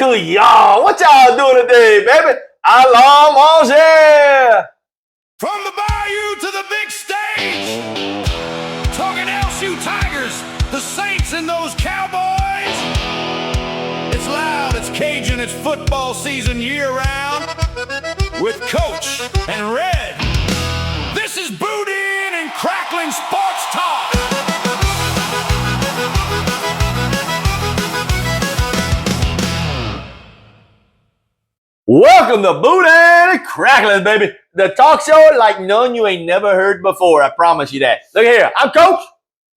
to y'all. What y'all doing today, baby? Alors manger. From the bayou to the big stage, talking LSU Tigers, the Saints and those Cowboys. It's loud, it's Cajun, it's football season year-round with Coach and Red. This is Boudin and Crackling Sports Talk. Welcome to Boudin and Crackling, baby. The talk show like none you ain't never heard before. I promise you that. Look here. I'm Coach.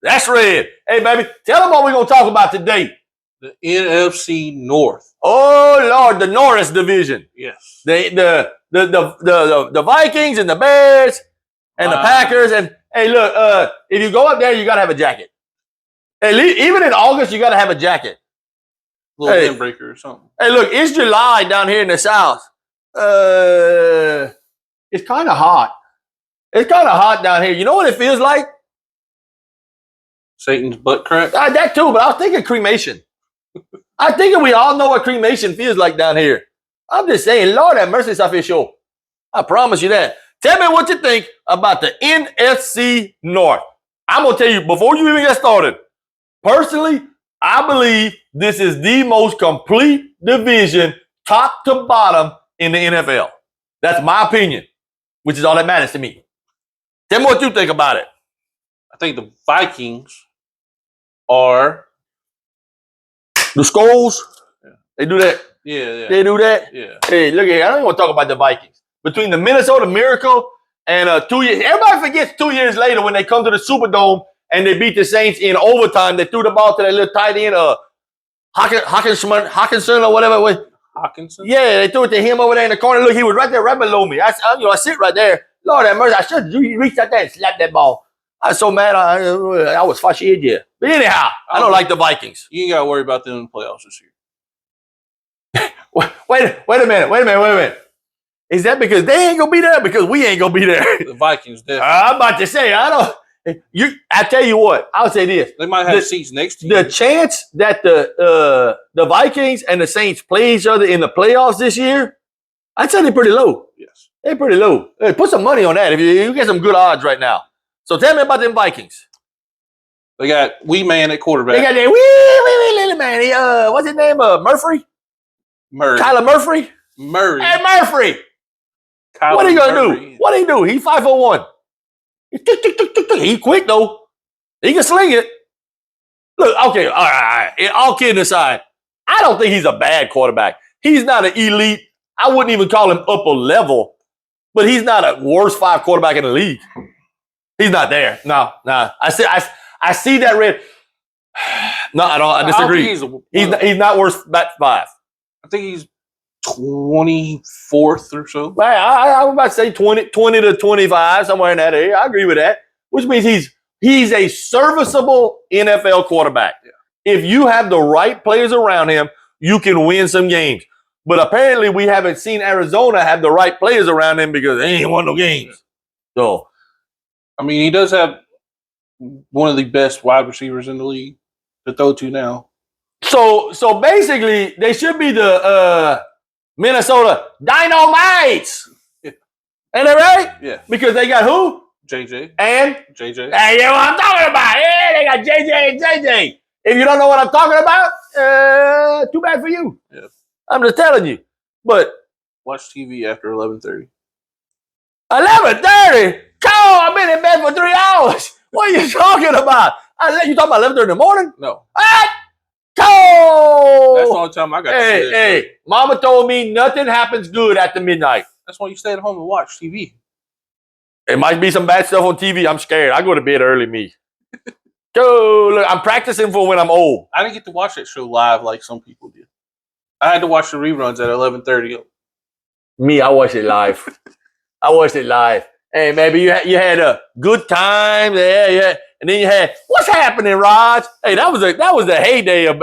That's Red. Hey, baby, tell them what we're going to talk about today. The NFC North. Oh, Lord, the Norris division. Yes. The Vikings and the Bears and the Packers. And, hey, look, if you go up there, you got to have a jacket. Hey, even in August, you got to have a jacket. Little windbreaker or something. Hey, look, it's July down here in the South. It's kind of hot. It's kind of hot down here. You know what it feels like? Satan's butt crack? That too, but I was thinking cremation. I think we all know what cremation feels like down here. I'm just saying, Lord have mercy, Safi Show. I promise you that. Tell me what you think about the NFC North. I'm going to tell you, before you even get started, personally, I believe this is the most complete division, top to bottom, in the NFL. That's my opinion, which is all that matters to me. Tell me what you think about it. I think the Vikings are... The Skulls? Yeah. They do that? Yeah. They do that? Yeah. Hey, look here. I don't even want to talk about the Vikings. Between the Minnesota Miracle and 2 years... Everybody forgets 2 years later when they come to the Superdome and they beat the Saints in overtime. They threw the ball to that little tight end, Hawkinson or whatever it was. Hawkinson? Yeah, they threw it to him over there in the corner. Look, he was right there, right below me. I sit right there. Lord have mercy. I should have reached out there and slapped that ball. I was so mad. I was fascinated. Yeah. But anyhow, I don't like the Vikings. You ain't got to worry about them in the playoffs this year. Wait a minute. Is that because they ain't going to be there? Because we ain't going to be there. The Vikings, definitely. I'm about to say, I tell you what, I'll say this. They might have seats next to you. The chance that the Vikings and the Saints play each other in the playoffs this year, I'd say they're pretty low. Yes. They're pretty low. Hey, put some money on that if you get some good odds right now. So tell me about them Vikings. They got Wee Man at quarterback. They got that wee little man. What's his name? Murray. Kyler Murray. Murray. Hey, Murray. Kyler What are you going to Murray. do? What he do? He's 5'1". He quick, though. He can sling it. Look, okay, all right. All kidding aside, I don't think he's a bad quarterback. He's not an elite. I wouldn't even call him upper level, but he's not a worst 5 quarterback in the league. He's not there. No. I see that red. No, I don't. I disagree. He's not worst 5. I think he's 24th or so. I was about to say 20 to 25, somewhere in that area. I agree with that, which means he's a serviceable NFL quarterback. Yeah. If you have the right players around him, you can win some games. But apparently we haven't seen Arizona have the right players around him because they ain't won no games. So, I mean, he does have one of the best wide receivers in the league to throw to now. So basically, they should be the Minnesota Dynamites. Yeah. Ain't that right? Yeah. Because they got who? JJ. And? JJ. Hey, you know what I'm talking about. Yeah, they got JJ and JJ. If you don't know what I'm talking about, too bad for you. Yeah. I'm just telling you. But watch TV after 11:30. 11:30? Cole, I've been in bed for 3 hours. What are you talking about? You talking about 11:30 in the morning? No. What? Cole! That's the only time I got to see it. Hey, Mama told me nothing happens good after midnight. That's why you stay at home and watch TV. It might be some bad stuff on TV. I'm scared. I go to bed early, me. Go, look, I'm practicing for when I'm old. I didn't get to watch that show live like some people did. I had to watch the reruns at 11:30. Me, I watched it live. Hey, maybe you had a good time. Yeah. And then you had, what's happening, Raj? Hey, that was the heyday of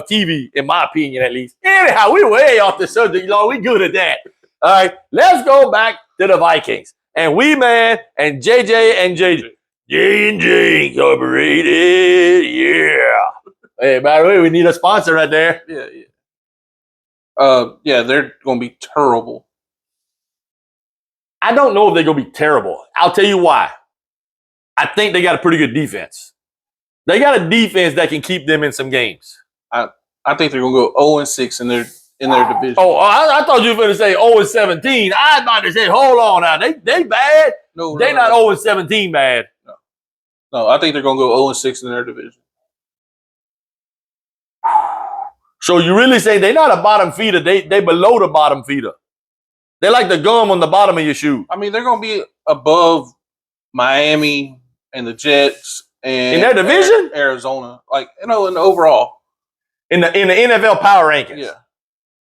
TV, in my opinion, at least. Anyhow, we way off the subject, y'all. We good at that. All right, let's go back to the Vikings. And Wee Man and JJ and JJ. J&J Incorporated, yeah. Hey, by the way, we need a sponsor right there. Yeah. Yeah, they're going to be terrible. I don't know if they're going to be terrible. I'll tell you why. I think they got a pretty good defense. They got a defense that can keep them in some games. I think they're going to go 0-6 in their division. Oh, I thought you were going to say 0-17. I was about to say, hold on now. They bad. No, They're not 0-17 bad. No, I think they're going to go 0-6 in their division. So you really say they're not a bottom feeder. They below the bottom feeder. They're like the gum on the bottom of your shoe. I mean, they're going to be above Miami and the Jets and in their division, Arizona, like in the overall in the NFL power rankings. Yeah.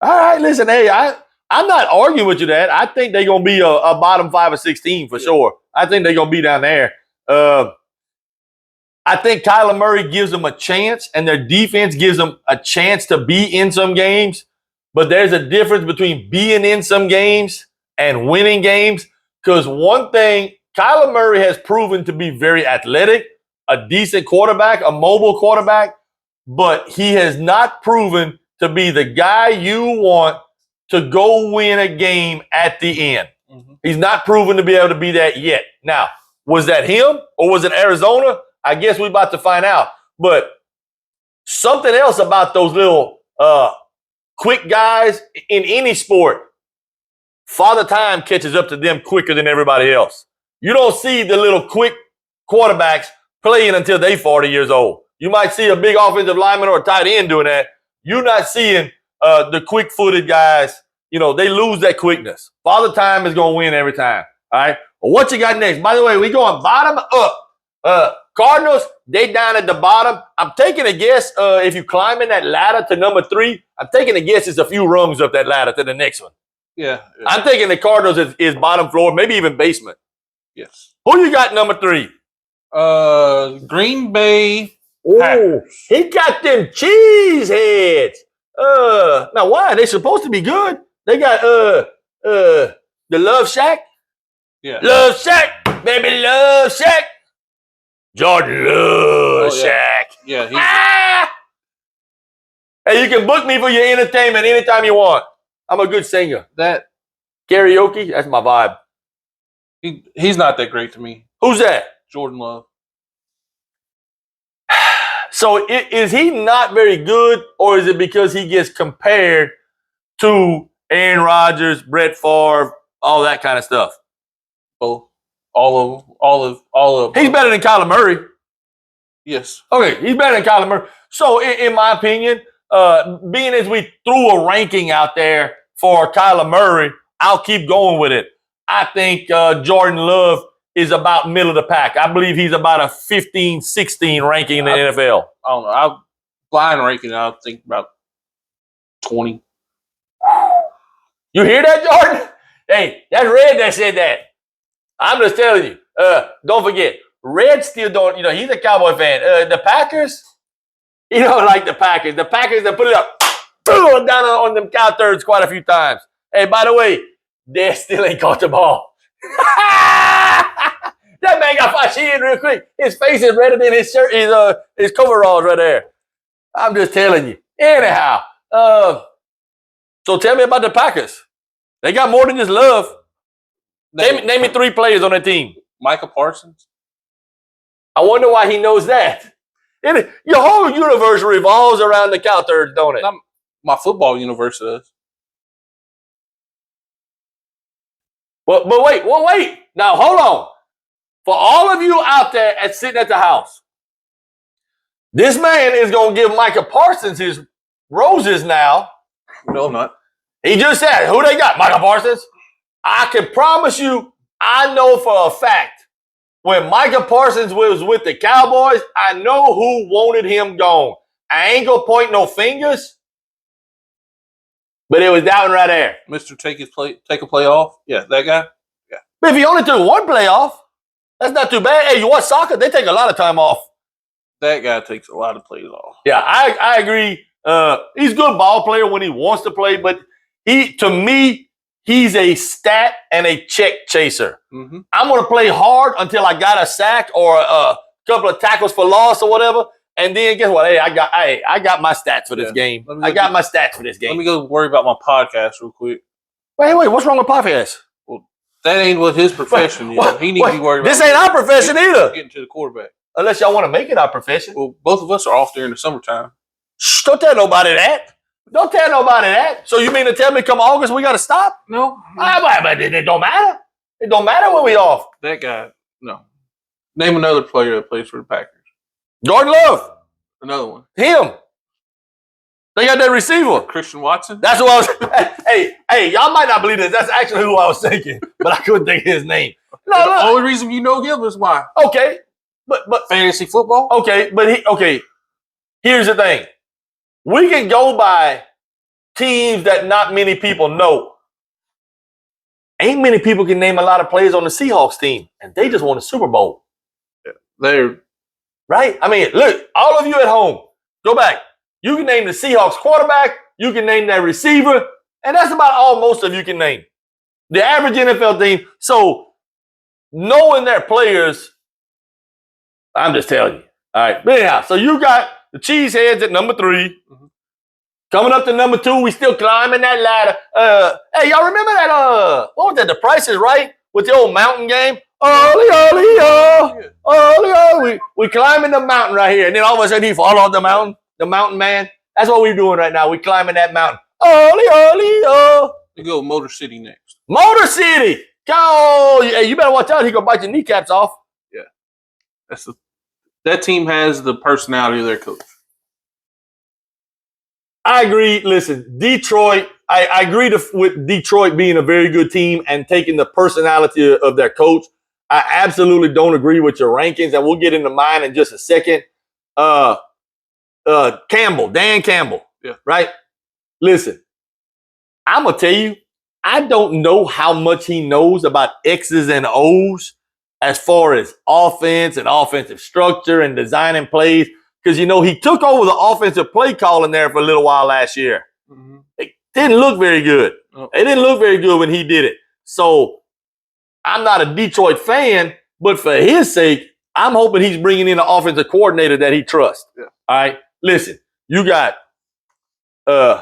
All right, listen, hey, I'm not arguing with you that. I think they're gonna be a bottom 5 or 6 team for sure. I think they're gonna be down there. I think Kyler Murray gives them a chance, and their defense gives them a chance to be in some games. But there's a difference between being in some games and winning games. Because one thing, Kyler Murray has proven to be very athletic, a decent quarterback, a mobile quarterback, but he has not proven to be the guy you want to go win a game at the end. Mm-hmm. He's not proven to be able to be that yet. Now, was that him or was it Arizona? I guess we're about to find out. But something else about those little quick guys in any sport, Father Time catches up to them quicker than everybody else. You don't see the little quick quarterbacks playing until they 40 years old. You might see a big offensive lineman or a tight end doing that. You're not seeing the quick-footed guys. You know, they lose that quickness. Father Time is going to win every time. All right? Well, what you got next? By the way, we going bottom up. Cardinals, they down at the bottom. I'm taking a guess if you climbing that ladder to number 3, I'm taking a guess it's a few rungs up that ladder to the next one. Yeah. I'm thinking the Cardinals is bottom floor, maybe even basement. Yes. Who you got number 3? Green Bay Oh, he got them cheese heads. Now why? They supposed to be good. They got the Love Shack. Yeah. Love Shack, baby, Love Shack. Jordan Love Shack. Yeah. Hey, you can book me for your entertainment anytime you want. I'm a good singer. That karaoke, that's my vibe. He's not that great to me. Who's that? Jordan Love. So is he not very good, or is it because he gets compared to Aaron Rodgers, Brett Favre, all that kind of stuff? Both. All of. He's better than Kyler Murray. Yes. Okay, he's better than Kyler Murray. So in my opinion, being as we threw a ranking out there for Kyler Murray, I'll keep going with it. I think Jordan Love is about middle of the pack. I believe he's about a 15, 16 ranking in the NFL. I don't know. I'm blind ranking. I think about 20. You hear that, Jordan? Hey, that's Red that said that. I'm just telling you. Don't forget, Red still don't, he's a Cowboy fan. The Packers, he don't like the Packers. The Packers, they put it up, down on them cow thirds quite a few times. Hey, by the way, they still ain't caught the ball. That man got my shit in real quick. His face is redder than his shirt, his coveralls right there. I'm just telling you. Anyhow, so tell me about the Packers. They got more than just Love. Name me 3 players on that team. Micah Parsons. I wonder why he knows that. Your whole universe revolves around the cow thirds, don't it? My football universe does. But wait. Now, hold on. For all of you out there sitting at the house, this man is going to give Micah Parsons his roses now. No, I'm not. He just said, who they got? Micah Parsons? I can promise you, I know for a fact, when Micah Parsons was with the Cowboys, I know who wanted him gone. I ain't going to point no fingers, but it was that one right there. Mr. Take a play off? Yeah, that guy? Yeah. But if he only took one play off, that's not too bad. Hey, you watch soccer? They take a lot of time off. That guy takes a lot of plays off. Yeah, I agree. He's a good ball player when he wants to play, but to me, he's a stat and a check chaser. Mm-hmm. I'm going to play hard until I got a sack or a couple of tackles for loss or whatever. And then guess what? Hey, I got my stats for this game. I got my stats for this game. Let me go worry about my podcast real quick. Wait, what's wrong with podcast? Well, that ain't what his profession is. He needs to be worried about. This ain't our profession either. Getting to the quarterback. Unless y'all want to make it our profession. Well, both of us are off during the summertime. Shh, don't tell nobody that. Don't tell nobody that. So you mean to tell me come August we got to stop? No. But it don't matter. It don't matter when we off. That guy, no. Name another player that plays for the Packers. Jordan Love. Another one. Him. They got that receiver. Christian Watson. That's what I was. Hey, y'all might not believe this. That's actually who I was thinking, but I couldn't think of his name. No, the only reason you know him is why. Okay, but fantasy football. Okay, but here's the thing. We can go by teams that not many people know. Ain't many people can name a lot of players on the Seahawks team, and they just won a Super Bowl. Yeah, they're right. I mean, look, all of you at home, go back. You can name the Seahawks quarterback. You can name that receiver. And that's about all most of you can name. The average NFL team. So knowing their players, I'm just telling you. All right. But anyhow, so you got the Cheeseheads at number 3. Mm-hmm. Coming up to number 2, we still climbing that ladder. Hey, y'all remember that, what was that, The Price is Right? With the old mountain game? We climbing the mountain right here. And then all of a sudden he fall off the mountain. The mountain man. That's what we're doing right now. We're climbing that mountain. You go Motor City next. Motor City. Go. Hey, you better watch out. He gonna bite your kneecaps off. Yeah. That team has the personality of their coach. I agree. Listen, Detroit. I agree with Detroit being a very good team and taking the personality of their coach. I absolutely don't agree with your rankings, and we'll get into mine in just a second. Campbell, Dan Campbell, right? Listen, I'm going to tell you, I don't know how much he knows about X's and O's as far as offense and offensive structure and designing plays. Because, he took over the offensive play calling there for a little while last year. Mm-hmm. It didn't look very good. Oh. It didn't look very good when he did it. So I'm not a Detroit fan, but for his sake, I'm hoping he's bringing in an offensive coordinator that he trusts. Yeah. All right? Listen, you got at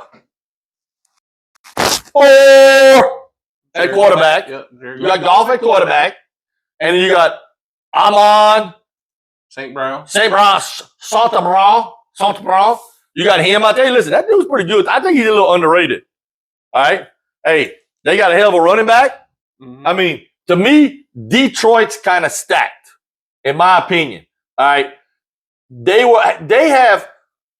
quarterback. You got Goff at quarterback. And then you got Amon St. Brown, Santa-Brown. You got him out there. Listen, that dude's pretty good. I think he's a little underrated. All right? Hey, they got a hell of a running back. Mm-hmm. I mean, to me, Detroit's kind of stacked, in my opinion. All right?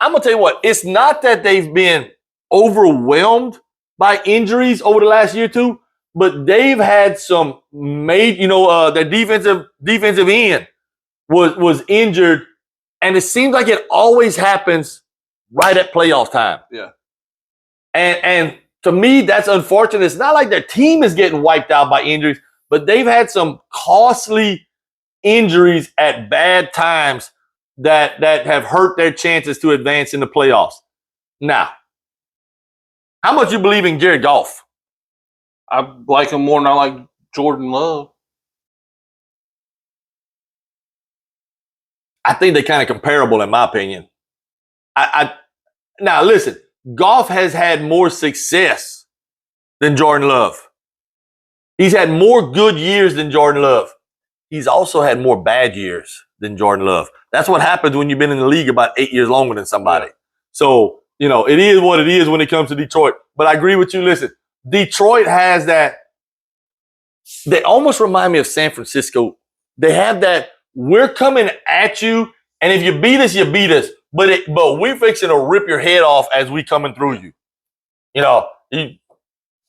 I'm going to tell you what, it's not that they've been overwhelmed by injuries over the last year or two, but they've had some their defensive end was injured, and it seems like it always happens right at playoff time. Yeah. And to me, that's unfortunate. It's not like their team is getting wiped out by injuries, but they've had some costly injuries at bad times that have hurt their chances to advance in the playoffs. Now, how much you believe in Jared Goff? I like him more than I like Jordan Love. I think they're kind of comparable in my opinion. Now listen, Goff has had more success than Jordan Love. He's had more good years than Jordan Love. He's also had more bad years than Jordan Love. That's what happens when you've been in the league about 8 years longer than somebody. So, it is what it is when it comes to Detroit. But I agree with you. Listen, Detroit has that. They almost remind me of San Francisco. They have that, we're coming at you, and if you beat us, you beat us. But we're fixing to rip your head off as we coming through you.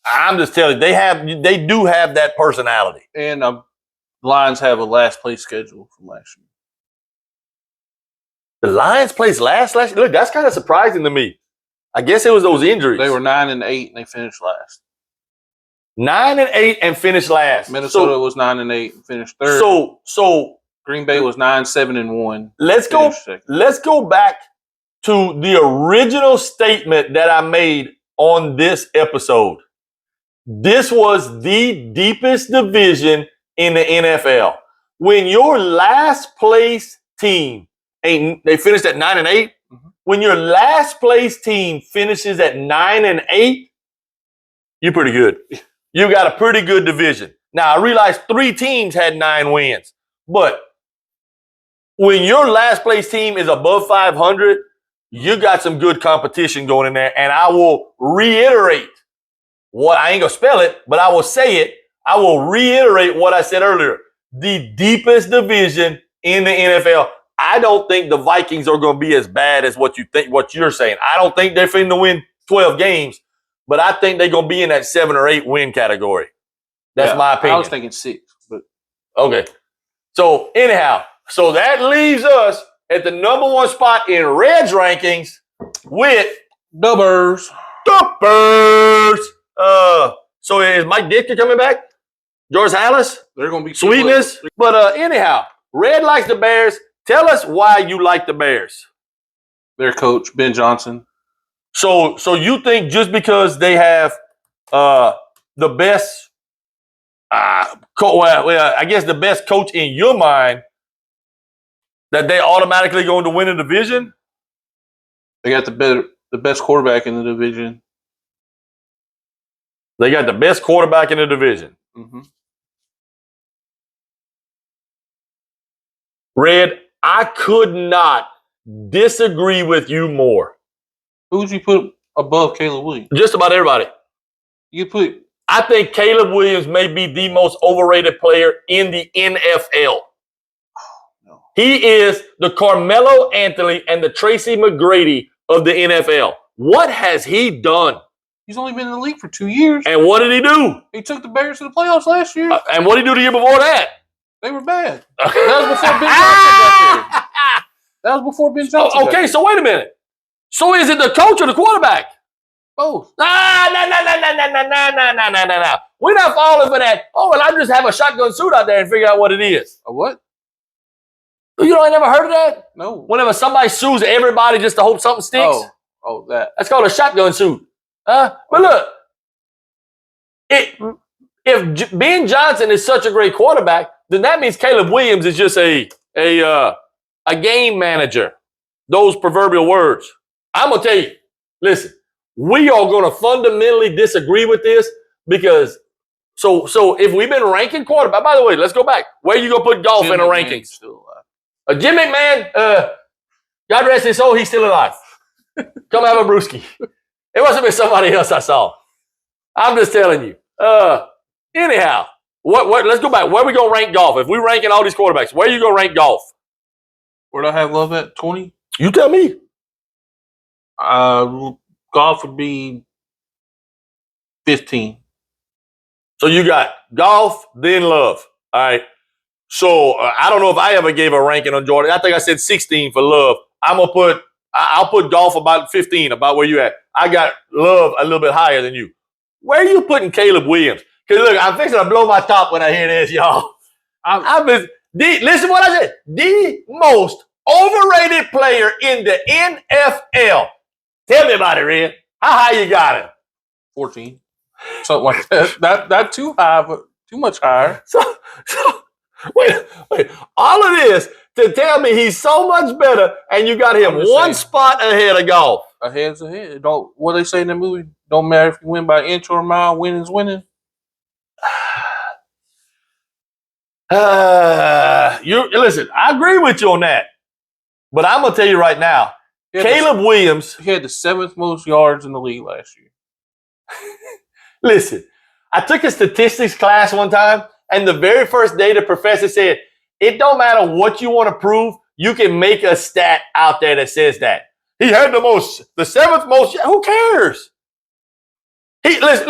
I'm just telling you, they do have that personality. And Lions have a last place schedule from last year. The Lions placed last year? Look, that's kind of surprising to me. I guess it was those injuries. They were 9-8 and they finished last. 9-8 and finished last. Minnesota was 9-8 and finished third. So Green Bay was 9-7-1. Let's go back to the original statement that I made on this episode. This was the deepest division in the NFL. When your last place team they finished at 9-8. Mm-hmm. When your last place team finishes at 9-8, you're pretty good. You got a pretty good division. Now I realize 3 teams had 9 wins, but when your last place team is above 500, you got some good competition going in there. And I will reiterate what I ain't gonna spell it, but I will say it. I will reiterate what I said earlier. The deepest division in the NFL. I don't think the Vikings are going to be as bad as what you think, what you're saying. I don't think they're finna win 12 games, but I think they're going to be in that 7 or 8 win category. That's my opinion. I was thinking 6, but okay. So anyhow, so that leaves us at the number 1 spot in Reds rankings with the Bears. The Bears. So is Mike Ditka coming back? George Hallis? They're going to be Sweetness. But anyhow, Red likes the Bears. Tell us why you like the Bears. Their coach, Ben Johnson. So you think just because they have the best, I guess the best coach in your mind, that they automatically going to win a division? They got the best quarterback in the division. They got the best quarterback in the division. Mm-hmm. Red, I could not disagree with you more. Who would you put above Caleb Williams? Just about everybody. You put. I think Caleb Williams may be the most overrated player in the NFL. No. He is the Carmelo Anthony and the Tracy McGrady of the NFL. What has he done? He's only been in the league for 2 years. And what did he do? He took the Bears to the playoffs last year. And what did he do the year before that? They were bad. That was before Ben Johnson got there. That was before Ben Johnson. Okay, so wait a minute. So is it the coach or the quarterback? Both. No. We're not falling for that. Oh, well, I just have a shotgun suit out there and figure out what it is. A what? You know, I never heard of that? No. Whenever somebody sues everybody just to hope something sticks? Oh, that. That's called a shotgun suit. But look, if Ben Johnson is such a great quarterback, then that means Caleb Williams is just a game manager. Those proverbial words. I'm going to tell you, listen, we are going to fundamentally disagree with this because so if we've been ranking quarterback, by the way, let's go back. Where you going to put golf in the rankings? Still alive. Jim McMahon, God rest his soul, he's still alive. Come have a brewski. It must have been somebody else I saw. I'm just telling you. Anyhow, what? Let's go back. Where we going to rank golf? If we're ranking all these quarterbacks, where you going to rank golf? Where do I have Love at? 20? You tell me. Golf would be 15. So you got golf, then Love. All right. So I don't know if I ever gave a ranking on Jordan. I think I said 16 for Love. I'll put golf about 15, about where you at. I got Love a little bit higher than you. Where are you putting Caleb Williams? Because look, I'm fixing to blow my top when I hear this, y'all. Listen to what I said. The most overrated player in the NFL. Tell me about it, Red. How high you got him? 14. Something like that. Not too high, but too much higher. So wait. All of this to tell me he's so much better, and you got him one spot ahead of golf. Ahead's ahead. What they say in the movie? Don't matter if you win by inch or a mile. Winning's winning. Listen, I agree with you on that, but I'm gonna tell you right now, Caleb Williams. He had the 7th most yards in the league last year. Listen, I took a statistics class one time, and the very first day the professor said, it don't matter what you want to prove, you can make a stat out there that says that. He had the 7th most, who cares? Listen,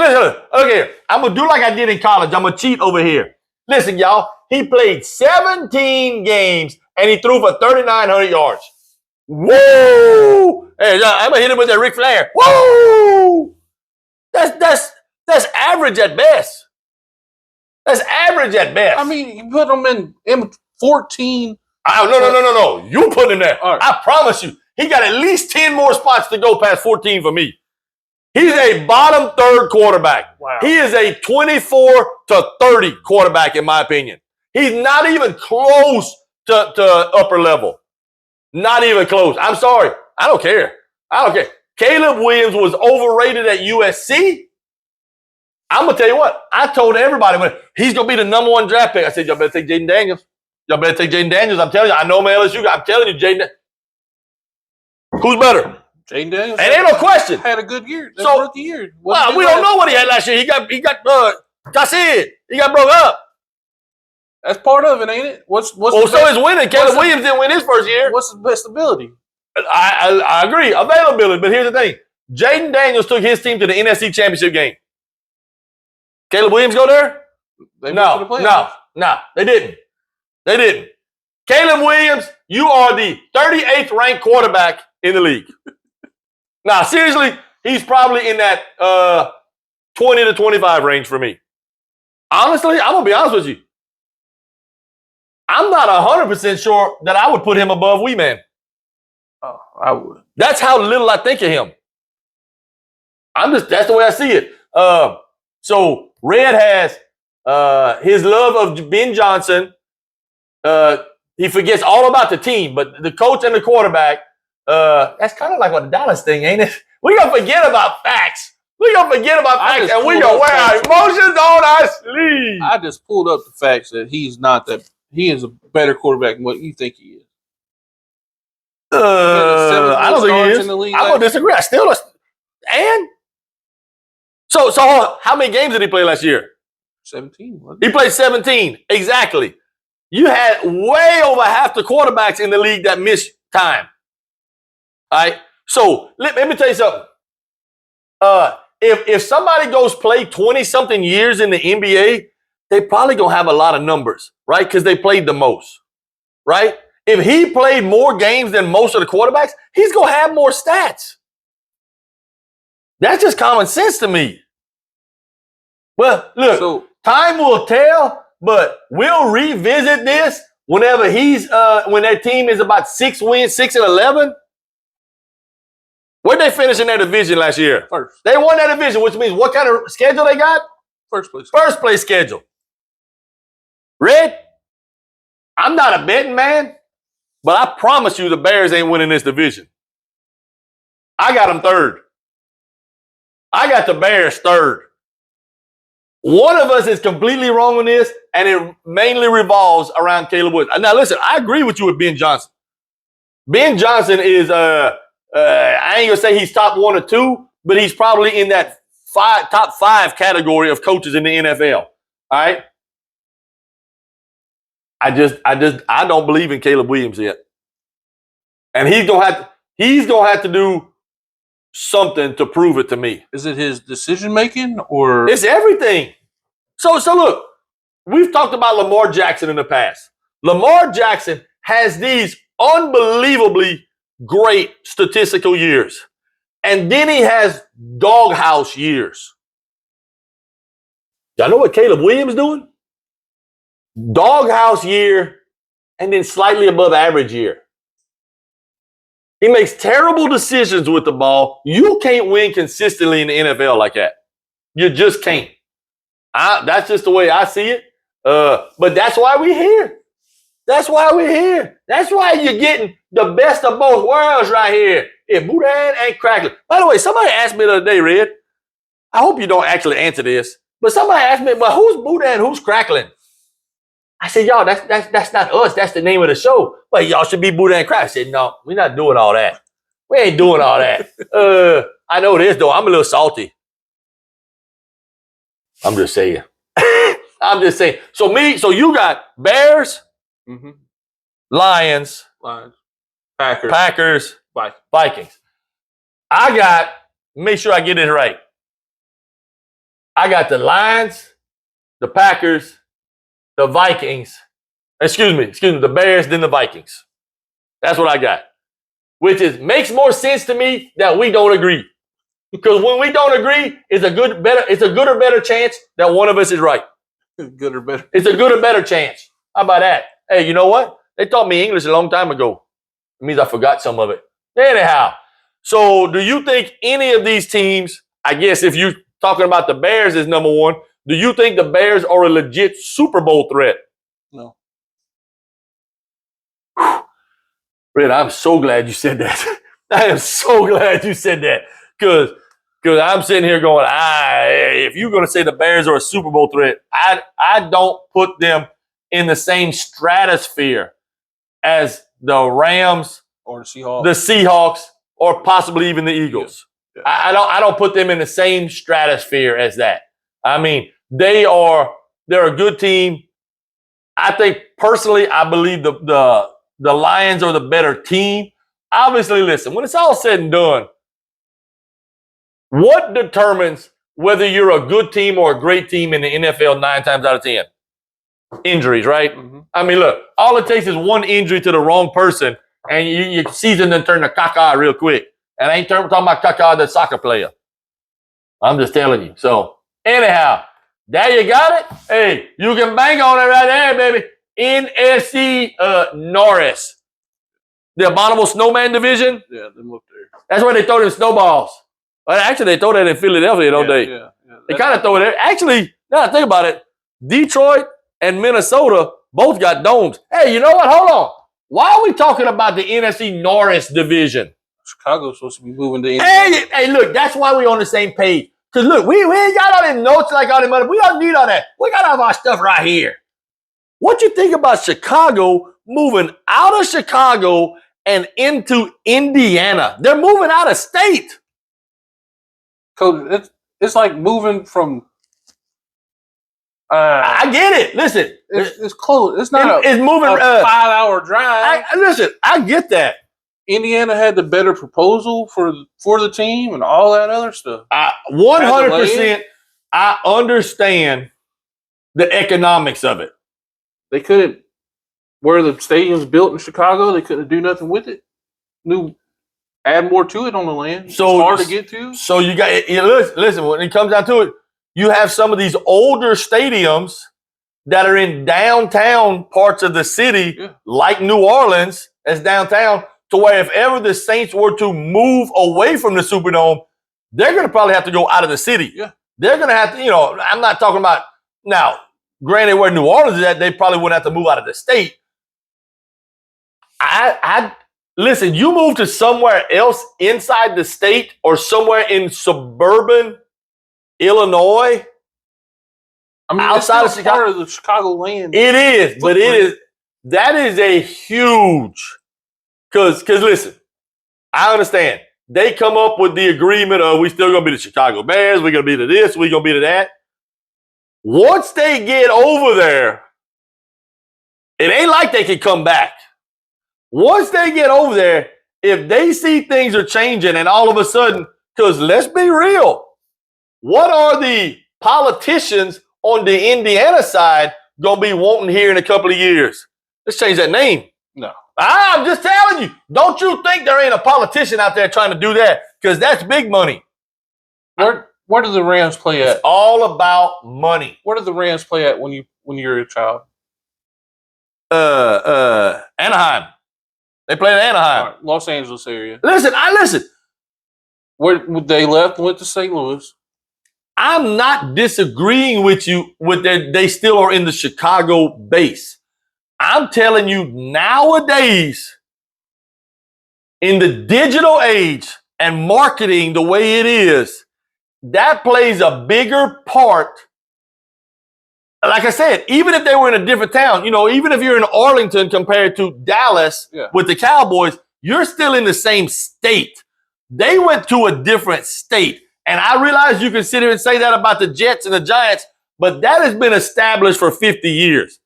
okay, I'm going to do like I did in college. I'm going to cheat over here. Listen, y'all, he played 17 games, and he threw for 3,900 yards. Whoa! Hey, I'm going to hit him with that Ric Flair. Whoa! That's average at best. That's average at best. I mean, you put him in 14. No. You put him there. Right. I promise you. He got at least 10 more spots to go past 14 for me. He's a bottom third quarterback. Wow. He is a 24 to 30 quarterback, in my opinion. He's not even close to upper level. Not even close. I'm sorry. I don't care. Caleb Williams was overrated at USC. I'm going to tell you what. I told everybody when he's going to be the number 1 draft pick. I said, y'all better take Jaden Daniels. I'm telling you. I know my LSU. I'm telling you, Jaden. Who's better? Jaden Daniels. And ain't no question. Had a good year. So, rookie year. Well, we don't know what he had last year. He got Cassid. He got broke up. That's part of it, ain't it? What's so is winning. Caleb Williams didn't win his first year. What's his best ability? I agree. Availability. But here's the thing. Jaden Daniels took his team to the NFC Championship game. Caleb Williams go there? No, they didn't. Caleb Williams, you are the 38th ranked quarterback in the league. Now, seriously, he's probably in that 20 to 25 range for me. Honestly, I'm going to be honest with you. I'm not 100% sure that I would put him above Wee Man. Oh, I would. That's how little I think of him. That's the way I see it. So Red has his love of Ben Johnson. He forgets all about the team, but the coach and the quarterback, that's kind of like what the Dallas thing, ain't it? We're going to forget about facts. And we're going to wear our emotions on our sleeve. I just pulled up the facts that he's not that. He is a better quarterback than what you think he is. I don't think he is. I'm going to disagree. So how many games did he play last year? 17. He played 17. Exactly. You had way over half the quarterbacks in the league that missed time. All right. So let me tell you something. If somebody goes play 20-something years in the NBA, they probably going to have a lot of numbers, right? Because they played the most, right? If he played more games than most of the quarterbacks, he's going to have more stats. That's just common sense to me. Well, look, time will tell, but we'll revisit this whenever when their team is about 6 wins, 6-11. Where'd they finish in their division last year? First. They won that division, which means what kind of schedule they got? First place. First place schedule. Red, I'm not a betting man, but I promise you the Bears ain't winning this division. I got them third. I got the Bears third. One of us is completely wrong on this, and it mainly revolves around Caleb Woods. Now, listen, I agree with you with Ben Johnson. Ben Johnson is, I ain't going to say he's top 1 or 2, but he's probably in that top 5 category of coaches in the NFL. All right? I don't believe in Caleb Williams yet. And he's gonna have to do something to prove it to me. Is it his decision making or it's everything? So look, we've talked about Lamar Jackson in the past. Lamar Jackson has these unbelievably great statistical years. And then he has doghouse years. Y'all know what Caleb Williams doing? Doghouse year and then slightly above average year. He makes terrible decisions with the ball. You can't win consistently in the NFL like that. You just can't. That's just the way I see it. But that's why we're here. That's why you're getting the best of both worlds right here. If Boudin and Crackling. By the way, somebody asked me the other day, Red. I hope you don't actually answer this. But somebody asked me, well, who's Boudin? Who's Crackling? I said, y'all, that's not us. That's the name of the show. But y'all should be Boudin and Crackling. I said, no, we're not doing all that. We ain't doing all that. I know this, though. I'm a little salty. I'm just saying. So you got Bears, Lions, Packers, Vikings. I got, make sure I get it right. I got the Lions, the Packers, the Vikings. Excuse me, the Bears, then the Vikings. That's what I got. Which makes more sense to me that we don't agree. Because when we don't agree, it's a good or better chance that one of us is right. Good or better. It's a good or better chance. How about that? Hey, you know what? They taught me English a long time ago. It means I forgot some of it. Anyhow, so do you think any of these teams, I guess if you're talking about the Bears as number 1, do you think the Bears are a legit Super Bowl threat? No. Red, I'm so glad you said that. I am so glad you said that. Because I'm sitting here going, if you're going to say the Bears are a Super Bowl threat, I don't put them in the same stratosphere as the Rams Or the Seahawks. the Seahawks, or possibly even the Eagles. Yeah. I don't put them in the same stratosphere as that. I mean, they're a good team. I think personally, I believe the Lions are the better team. Obviously, listen, when it's all said and done, what determines whether you're a good team or a great team in the NFL 9 times out of 10? Injuries, right? Mm-hmm. I mean, look, all it takes is one injury to the wrong person, and your season then turn to caca real quick. And I ain't talking about caca, the soccer player. I'm just telling you. So, anyhow, there you got it. Hey, you can bang on it right there, baby. NFC Norris. The Abominable Snowman Division. Yeah, them up there. That's where they throw them snowballs. Well, actually, they throw that in Philadelphia, don't they? Yeah. They kind of throw it there. Actually, now I think about it, Detroit and Minnesota both got domes. Hey, you know what? Hold on. Why are we talking about the NFC Norris division? Chicago's supposed to be moving to Indiana. Hey, look, that's why we're on the same page. Because, look, we ain't got all them notes like all them other. We don't need all that. We got all of our stuff right here. What you think about Chicago moving out of Chicago and into Indiana? They're moving out of state. Coach, it's like moving from. I get it. Listen, it's close. It's not it's moving a 5-hour drive. Listen, I get that. Indiana had the better proposal for the team and all that other stuff. 100%. I understand the economics of it. They couldn't, where the stadium's built in Chicago, they couldn't do nothing with it. Add more to it on the land. So it's hard to get to. So you got listen. When it comes down to it, you have some of these older stadiums that are in downtown parts of the city, like New Orleans, as downtown. To where if ever the Saints were to move away from the Superdome, they're going to probably have to go out of the city. Yeah, they're going to have to. I'm not talking about now. Granted, where New Orleans is at, they probably wouldn't have to move out of the state. Listen, you move to somewhere else inside the state or somewhere in suburban Illinois, I mean, outside of it's Chicago, part of the Chicago land. it is, but that is a huge, because listen, I understand. They come up with the agreement of we still going to be the Chicago Bears, we're going to be to this, we're going to be to that. Once they get over there, it ain't like they can come back. Once they get over there, if they see things are changing and all of a sudden, because let's be real, what are the politicians on the Indiana side going to be wanting here in a couple of years? Let's change that name. No. I'm just telling you. Don't you think there ain't a politician out there trying to do that? Because that's big money. Where do the Rams play at? It's all about money. Where do the Rams play at when you're a child? Anaheim. They play in Anaheim. Right, Los Angeles area. Listen. Where they left and went to St. Louis. I'm not disagreeing with you with that they still are in the Chicago base. I'm telling you nowadays, in the digital age and marketing the way it is, that plays a bigger part. Like I said, even if they were in a different town, even if you're in Arlington compared to Dallas with the Cowboys, you're still in the same state. They went to a different state. And I realize you can sit here and say that about the Jets and the Giants, but that has been established for 50 years.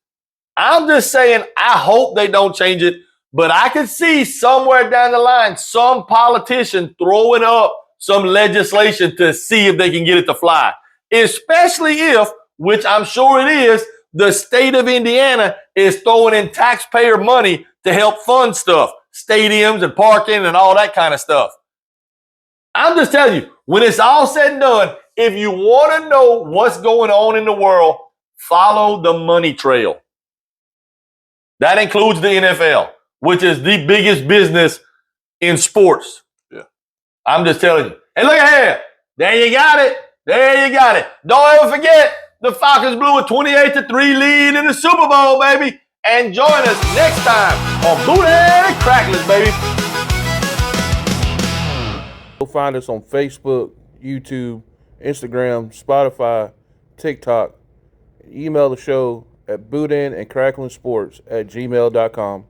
I'm just saying, I hope they don't change it, but I could see somewhere down the line some politician throwing up some legislation to see if they can get it to fly, especially if, which I'm sure it is, the state of Indiana is throwing in taxpayer money to help fund stuff, stadiums and parking and all that kind of stuff. I'm just telling you, when it's all said and done, if you want to know what's going on in the world, follow the money trail. That includes the NFL, which is the biggest business in sports. Yeah. I'm just telling you. And look at here. There you got it. There you got it. Don't ever forget, the Falcons blew a 28-3 lead in the Super Bowl, baby. And join us next time on Booty and Cracklin', baby. You'll find us on Facebook, YouTube, Instagram, Spotify, TikTok. Email the show at bootandcracklinsports@gmail.com.